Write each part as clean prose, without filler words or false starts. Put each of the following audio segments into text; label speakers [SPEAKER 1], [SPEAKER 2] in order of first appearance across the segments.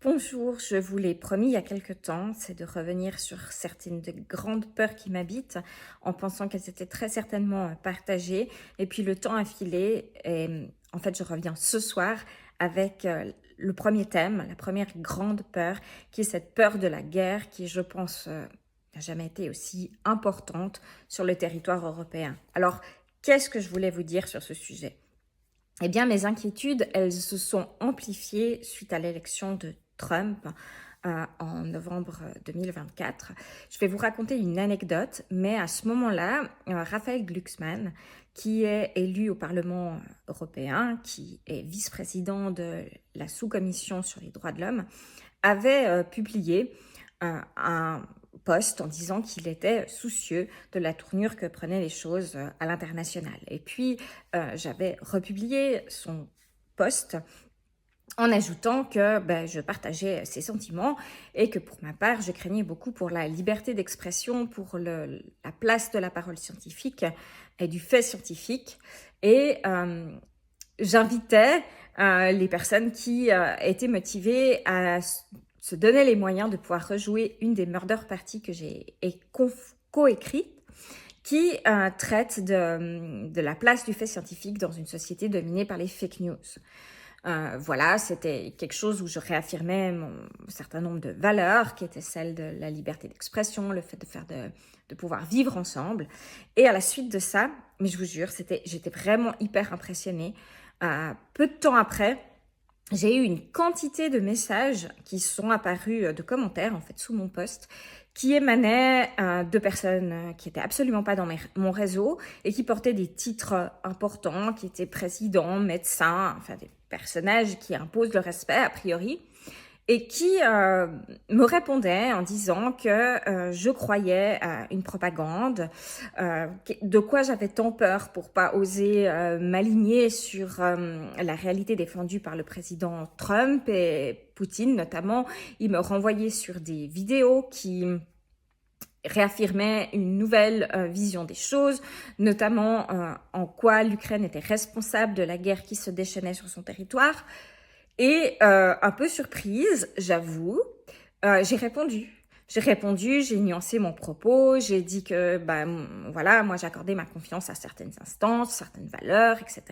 [SPEAKER 1] Bonjour, je vous l'ai promis il y a quelque temps, c'est de revenir sur certaines des grandes peurs qui m'habitent en pensant qu'elles étaient très certainement partagées. Et puis le temps a filé et en fait je reviens ce soir avec le premier thème, la première grande peur qui est cette peur de la guerre qui je pense n'a jamais été aussi importante sur le territoire européen. Alors qu'est-ce que je voulais vous dire sur ce sujet? Eh bien, mes inquiétudes, elles se sont amplifiées suite à l'élection de Trump en novembre 2024. Je vais vous raconter une anecdote, mais à ce moment-là, Raphaël Glucksmann, qui est élu au Parlement européen, qui est vice-président de la sous-commission sur les droits de l'homme, avait publié un post en disant qu'il était soucieux de la tournure que prenaient les choses à l'international. Et puis, j'avais republié son post en ajoutant que je partageais ses sentiments et que pour ma part, je craignais beaucoup pour la liberté d'expression, pour la place de la parole scientifique et du fait scientifique. Et j'invitais les personnes qui étaient motivées à se donner les moyens de pouvoir rejouer une des murder parties que j'ai coécrite, qui traite de la place du fait scientifique dans une société dominée par les fake news. Voilà, c'était quelque chose où je réaffirmais un certain nombre de valeurs qui étaient celles de la liberté d'expression, le fait de pouvoir vivre ensemble. Et à la suite de ça, mais je vous jure, j'étais vraiment hyper impressionnée. Peu de temps après, j'ai eu une quantité de messages qui sont apparus, de commentaires en fait sous mon post, qui émanaient de personnes qui étaient absolument pas dans mon réseau et qui portaient des titres importants, qui étaient présidents, médecins, enfin des personnages qui imposent le respect a priori, et qui me répondaient en disant que je croyais à une propagande, de quoi j'avais tant peur pour pas oser m'aligner sur la réalité défendue par le président Trump et Poutine notamment. Il me renvoyait sur des vidéos qui réaffirmait une nouvelle vision des choses, notamment en quoi l'Ukraine était responsable de la guerre qui se déchaînait sur son territoire. Et un peu surprise, j'avoue, j'ai répondu. J'ai nuancé mon propos, j'ai dit que, voilà, moi j'accordais ma confiance à certaines instances, certaines valeurs, etc.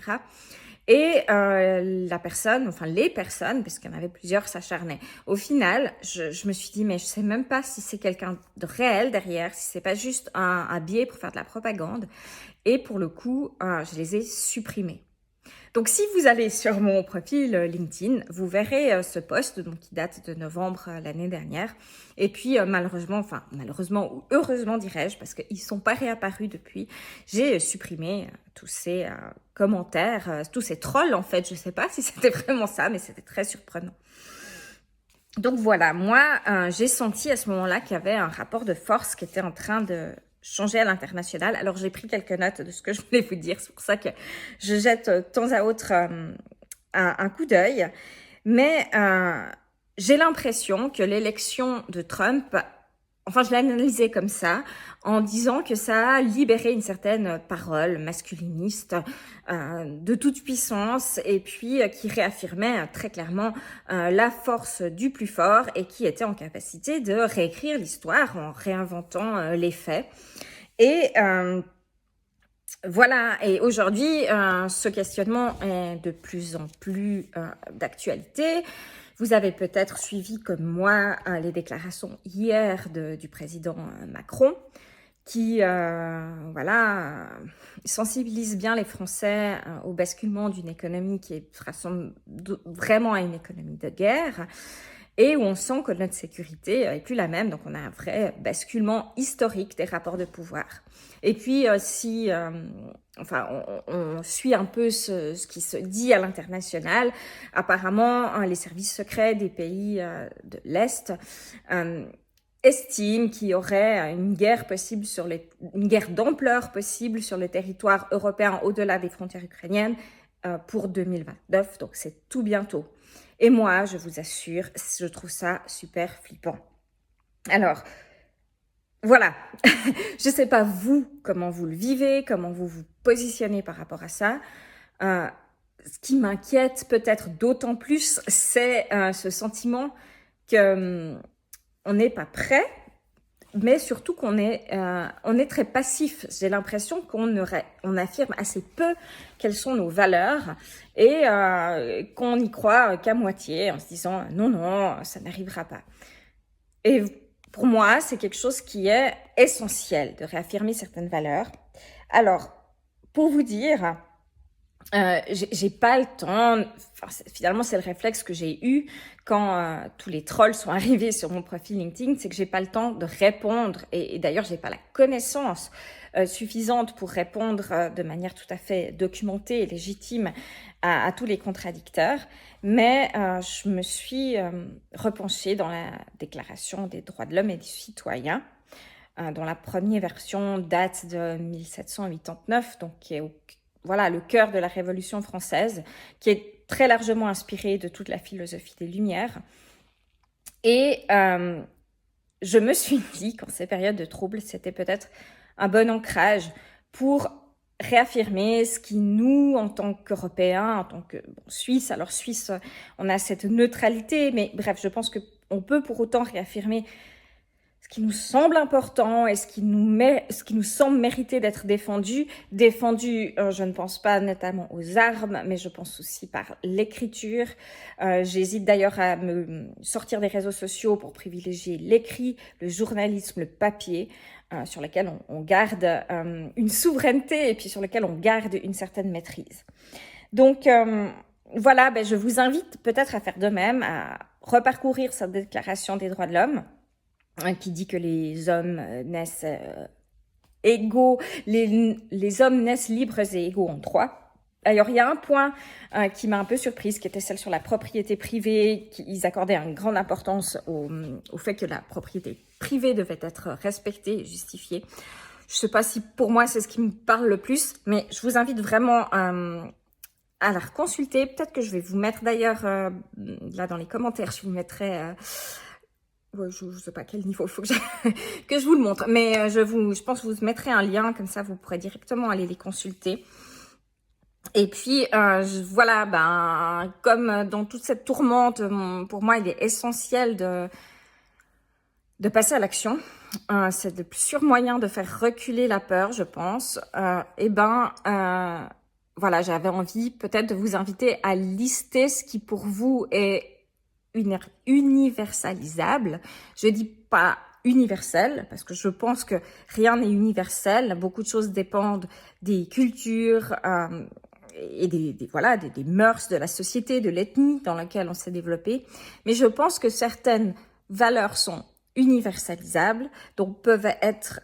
[SPEAKER 1] Et la personne, enfin les personnes, parce qu'il y en avait plusieurs, s'acharnaient. Au final, je me suis dit, mais je sais même pas si c'est quelqu'un de réel derrière, si c'est pas juste un biais pour faire de la propagande. Et pour le coup, je les ai supprimés. Donc, si vous allez sur mon profil LinkedIn, vous verrez ce post donc, qui date de novembre l'année dernière. Et puis, malheureusement ou heureusement dirais-je, parce qu'ils ne sont pas réapparus depuis, j'ai supprimé tous ces commentaires, tous ces trolls en fait. Je ne sais pas si c'était vraiment ça, mais c'était très surprenant. Donc voilà, moi, j'ai senti à ce moment-là qu'il y avait un rapport de force qui était en train de changer à l'international. Alors, j'ai pris quelques notes de ce que je voulais vous dire. C'est pour ça que je jette de temps à autre un coup d'œil. Mais j'ai l'impression que l'élection de Trump, enfin, je l'ai analysé comme ça, en disant que ça a libéré une certaine parole masculiniste de toute puissance et puis qui réaffirmait très clairement la force du plus fort et qui était en capacité de réécrire l'histoire en réinventant les faits. Et voilà, et aujourd'hui, ce questionnement est de plus en plus d'actualité. Vous avez peut-être suivi comme moi les déclarations hier du président Macron qui sensibilise bien les Français au basculement d'une économie qui ressemble vraiment à une économie de guerre et où on sent que notre sécurité est plus la même. Donc, on a un vrai basculement historique des rapports de pouvoir. Et puis, on suit un peu ce qui se dit à l'international. Apparemment, les services secrets des pays de l'Est estiment qu'il y aurait une guerre d'ampleur possible sur le territoire européen au-delà des frontières ukrainiennes pour 2029. Donc, c'est tout bientôt. Et moi, je vous assure, je trouve ça super flippant. Alors, voilà. Je ne sais pas vous, comment vous le vivez, comment vous vous positionnez par rapport à ça. Ce qui m'inquiète peut-être d'autant plus, c'est ce sentiment que on n'est pas prêt, mais surtout qu'on est très passif. J'ai l'impression on affirme assez peu quelles sont nos valeurs et qu'on n'y croit qu'à moitié en se disant non, non, ça n'arrivera pas. Et pour moi, c'est quelque chose qui est essentiel de réaffirmer certaines valeurs. Alors, pour vous dire, j'ai pas le temps, finalement c'est le réflexe que j'ai eu quand tous les trolls sont arrivés sur mon profil LinkedIn, c'est que j'ai pas le temps de répondre et d'ailleurs j'ai pas la connaissance suffisante pour répondre de manière tout à fait documentée et légitime à tous les contradicteurs, mais je me suis repenchée dans la Déclaration des droits de l'homme et du citoyen, dont la première version date de 1789, donc qui est voilà, le cœur de la Révolution française, qui est très largement inspiré de toute la philosophie des Lumières. Et je me suis dit qu'en ces périodes de troubles, c'était peut-être un bon ancrage pour réaffirmer ce qui nous, en tant qu'Européens, en tant que Suisse, alors Suisse, on a cette neutralité, mais bref, je pense qu'on peut pour autant réaffirmer ce qui nous semble important et ce qui nous semble mériter d'être défendu, je ne pense pas notamment aux armes, mais je pense aussi par l'écriture. J'hésite d'ailleurs à me sortir des réseaux sociaux pour privilégier l'écrit, le journalisme, le papier, sur lequel on garde une souveraineté et puis sur lequel on garde une certaine maîtrise. Donc voilà, je vous invite peut-être à faire de même, à reparcourir cette déclaration des droits de l'homme, qui dit que les hommes naissent égaux, les hommes naissent libres et égaux en droit. D'ailleurs, il y a un point qui m'a un peu surprise, qui était celle sur la propriété privée. Ils accordaient une grande importance au fait que la propriété privée devait être respectée et justifiée. Je ne sais pas si pour moi c'est ce qui me parle le plus, mais je vous invite vraiment à la reconsulter. Peut-être que je vais vous mettre d'ailleurs, là dans les commentaires, je vous mettrai... Ouais, je ne sais pas quel niveau il faut que je vous le montre, mais je pense que je vous mettrai un lien, comme ça vous pourrez directement aller les consulter. Et puis voilà, comme dans toute cette tourmente, pour moi il est essentiel de passer à l'action. C'est le plus sûr moyen de faire reculer la peur, je pense. Voilà, j'avais envie peut-être de vous inviter à lister ce qui pour vous est universalisable. Je dis pas universel parce que je pense que rien n'est universel. Beaucoup de choses dépendent des cultures et des mœurs de la société, de l'ethnie dans laquelle on s'est développé. Mais je pense que certaines valeurs sont universalisables, donc peuvent être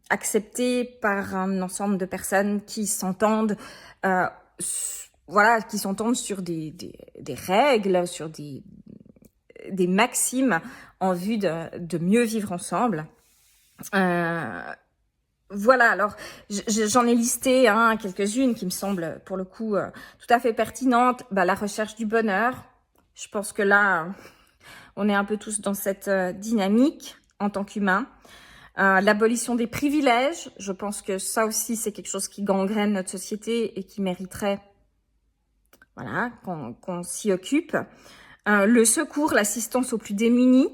[SPEAKER 1] acceptées par un ensemble de personnes qui s'entendent sur des règles, sur des maximes en vue de mieux vivre ensemble. Voilà, alors j'en ai listé quelques-unes qui me semblent pour le coup tout à fait pertinentes. La recherche du bonheur, je pense que là, on est un peu tous dans cette dynamique en tant qu'humains. L'abolition des privilèges, je pense que ça aussi c'est quelque chose qui gangrène notre société et qui mériterait qu'on s'y occupe. Le secours, l'assistance aux plus démunis,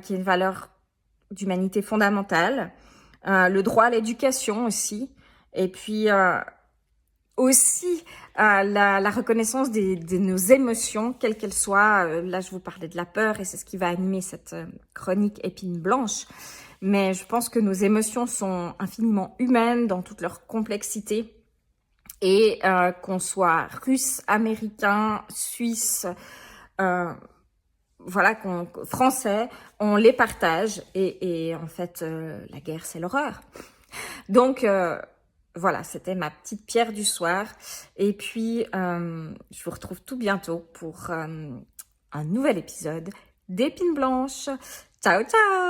[SPEAKER 1] qui est une valeur d'humanité fondamentale. Le droit à l'éducation aussi. Et puis aussi la reconnaissance de nos émotions, quelles qu'elles soient. Là, je vous parlais de la peur et c'est ce qui va animer cette chronique épine blanche. Mais je pense que nos émotions sont infiniment humaines dans toute leur complexité. Et qu'on soit russe, américain, suisse... français, on les partage et en fait, la guerre, c'est l'horreur. Donc, voilà, c'était ma petite pierre du soir. Et puis, je vous retrouve tout bientôt pour un nouvel épisode d'Épines Blanches. Ciao, ciao!